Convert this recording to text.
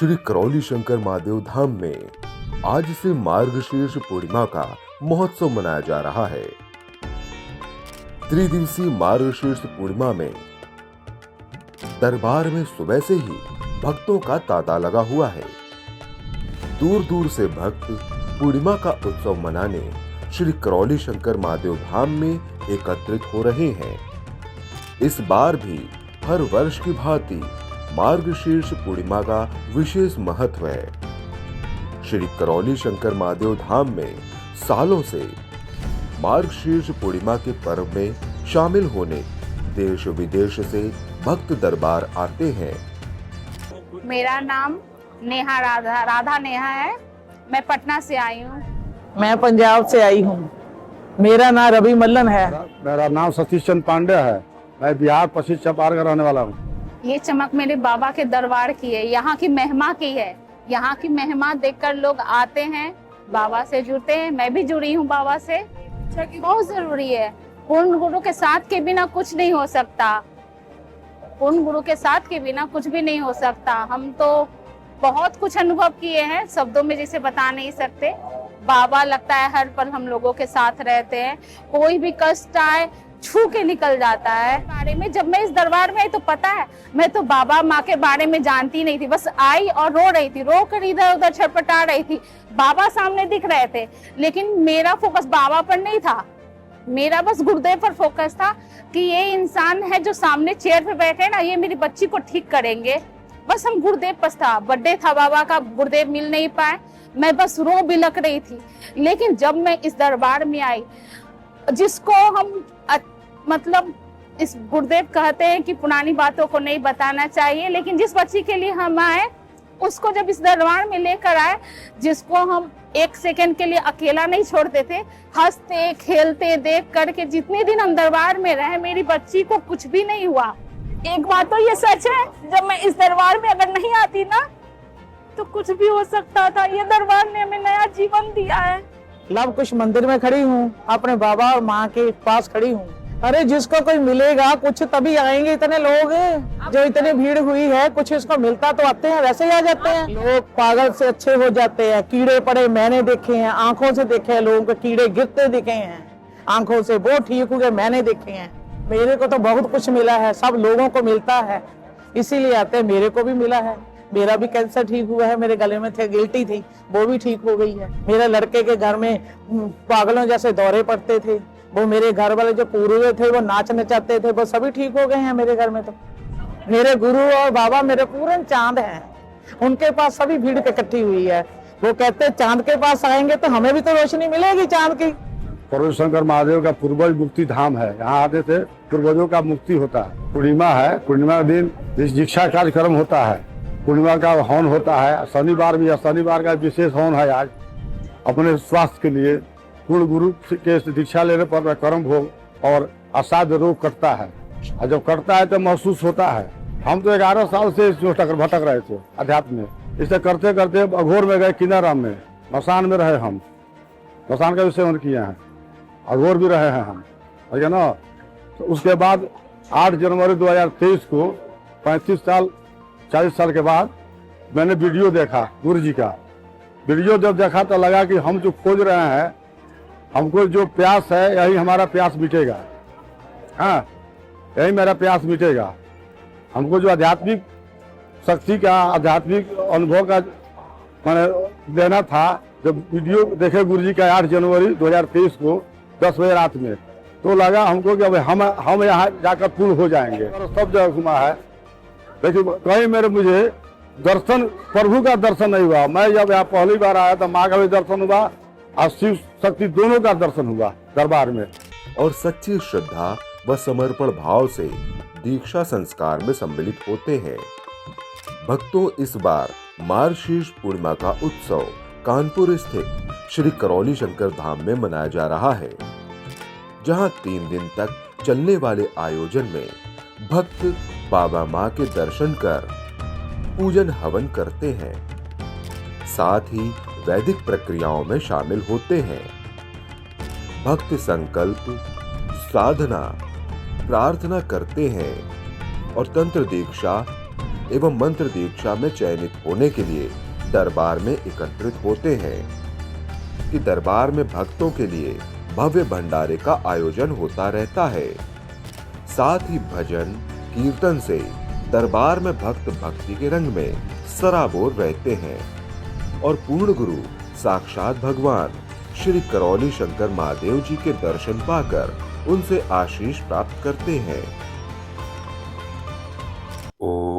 श्री करौली शंकर महादेव धाम में आज से मार्गशीर्ष पूर्णिमा का महोत्सव मनाया जा रहा है। त्रिदिवसीय मार्गशीर्ष पूर्णिमा में दरबार में सुबह से ही भक्तों का तांता लगा हुआ है। दूर दूर से भक्त पूर्णिमा का उत्सव मनाने श्री करौली शंकर महादेव धाम में एकत्रित हो रहे हैं। इस बार भी हर वर्ष की भांति मार्गशीर्ष पूर्णिमा का विशेष महत्व है। श्री करौली शंकर महादेव धाम में सालों से मार्गशीर्ष पूर्णिमा के पर्व में शामिल होने देश विदेश से भक्त दरबार आते हैं। मेरा नाम नेहा राधा नेहा है। मैं पटना से आई हूँ। मैं पंजाब से आई हूँ। मेरा नाम रवि मल्लन है। मेरा नाम सतीश चंद पांडे है। मैं बिहार पश्चिम चंपारण का रहने वाला हूँ। ये चमक मेरे बाबा के दरबार की है, यहाँ की महिमा की है। यहाँ की महिमा देखकर लोग आते हैं, बाबा से जुड़ते हैं। मैं भी जुड़ी हूँ बाबा से। बहुत जरूरी है। पूर्ण गुरु के साथ के बिना कुछ नहीं हो सकता। पूर्ण गुरु के साथ के बिना कुछ भी नहीं हो सकता। हम तो बहुत कुछ अनुभव किए हैं, शब्दों में जिसे बता नहीं सकते। बाबा लगता है हर पल हम लोगों के साथ रहते हैं। कोई भी कष्ट आए छू के निकल जाता है। बारे में जब मैं इस दरबार में आई तो पता है, मैं तो बाबा माँ के बारे में जानती नहीं थी। बस आई और रो रही थी, रो कर इधर उधर छटपटा रही थी। बाबा सामने दिख रहे थे, लेकिन मेरा फोकस बाबा पर नहीं था। मेरा बस गुरुदेव पर फोकस था कि ये इंसान है जो सामने चेयर पे बैठे ना, ये मेरी बच्ची को ठीक करेंगे। बस हम गुरुदेव पर था। बर्थडे था बाबा का, गुरुदेव मिल नहीं पाए। मैं बस रो बिलक रही थी। लेकिन जब मैं इस दरबार में आई, जिसको हम मतलब इस गुरुदेव कहते हैं कि पुरानी बातों को नहीं बताना चाहिए, लेकिन जिस बच्ची के लिए हम आए उसको जब इस दरबार में लेकर आए, जिसको हम एक सेकंड के लिए अकेला नहीं छोड़ते थे, हंसते खेलते देख करके जितने दिन हम दरबार में रहे, मेरी बच्ची को कुछ भी नहीं हुआ। एक बात तो ये सच है, जब मैं इस दरबार में अगर नहीं आती ना तो कुछ भी हो सकता था। ये दरबार ने हमें नया जीवन दिया है। लव कुश मंदिर में खड़ी हूँ, अपने बाबा और माँ के पास खड़ी हूँ। अरे जिसको कोई मिलेगा कुछ तभी आएंगे। इतने लोग जो इतनी भीड़ हुई है, कुछ इसको मिलता तो आते हैं, वैसे ही आ जाते हैं। लोग पागल से अच्छे हो जाते हैं। कीड़े पड़े मैंने देखे हैं, आंखों से देखे हैं। लोगों के कीड़े गिरते दिखे हैं आंखों से, वो ठीक हुए मैंने देखे हैं। मेरे को तो बहुत कुछ मिला है, सब लोगों को मिलता है, इसीलिए आते हैं। मेरे को भी मिला है। मेरा भी कैंसर ठीक हुआ है। मेरे गले में थे गिल्टी थी, वो भी ठीक हो गई है। मेरे लड़के के घर में पागलों जैसे दौरे पड़ते थे, वो मेरे घर वाले जो पूर्वज थे वो नाच नचाते थे, वो सभी ठीक हो गए हैं मेरे घर में। तो मेरे गुरु और बाबा मेरे पूर्ण चांद हैं। उनके पास सभी भीड़ इकट्ठी हुई है। वो कहते हैं चांद के पास आएंगे तो हमें भी तो रोशनी मिलेगी चांद की। करौली शंकर महादेव का पूर्वज मुक्ति धाम है। यहाँ आते थे पूर्वजों का मुक्ति होता है। पूर्णिमा है, पूर्णिमा के दिन दीक्षा कार्यक्रम होता है। पूर्णिमा का हवन होता है। शनिवार भी, शनिवार का विशेष हवन है आज। अपने स्वास्थ्य के लिए पूर्ण गुरु के दीक्षा लेने पर कर्म भोग और असाध्य रोग कटता है। और जब कटता है तो महसूस होता है। हम तो 11 साल से भटक रहे थे अध्यात्म में। इसे करते करते अघोर में गए, किनाराम में, मसान में रहे। हम मसान का भी सेवन किए हैं, अघोर भी रहे हैं हम, ठीक है ना। तो उसके बाद 8 जनवरी 2023 को 40 साल के बाद मैंने वीडियो देखा गुरु जी का। वीडियो जब देखा तो लगा कि हम जो खोज रहे हैं, हमको जो प्यास है, यही हमारा प्यास मिटेगा। हाँ, यही मेरा प्यास मिटेगा। हमको जो आध्यात्मिक शक्ति का, आध्यात्मिक अनुभव का मैंने देना था, जब वीडियो देखे गुरु जी का 8 जनवरी 2023 को 10 बजे रात में, तो लगा हमको कि अब हम यहाँ जाकर पूर्ण हो जाएंगे। और सब जगह घुमा है, लेकिन कहीं मुझे दर्शन, प्रभु का दर्शन नहीं हुआ। मैं जब यहाँ पहली बार आया तो माँ का भी दर्शन हुआ और शिव शक्ति दोनों का दर्शन हुआ दरबार में। और सच्ची श्रद्धा व समर्पण भाव से दीक्षा संस्कार में सम्मिलित होते हैं। भक्तों, इस बार मार्गशीर्ष पूर्णिमा का उत्सव कानपुर स्थित श्री करौली शंकर धाम में मनाया जा रहा है, जहां 3 दिन तक चलने वाले आयोजन में भक्त बाबा माँ के दर्शन कर पूजन हवन करते हैं, साथ ही वैदिक प्रक्रियाओं में शामिल होते हैं। भक्त संकल्प, साधना, प्रार्थना करते हैं और तंत्र दीक्षा एवं मंत्र दीक्षा में चयनित होने के लिए दरबार में एकत्रित होते हैं कि दरबार में भक्तों के लिए भव्य भंडारे का आयोजन होता रहता है। साथ ही भजन कीर्तन से दरबार में भक्त भक्ति के रंग में सराबोर रहते हैं और पूर्ण गुरु साक्षात भगवान श्री करौली शंकर महादेव जी के दर्शन पाकर उनसे आशीष प्राप्त करते हैं। ओम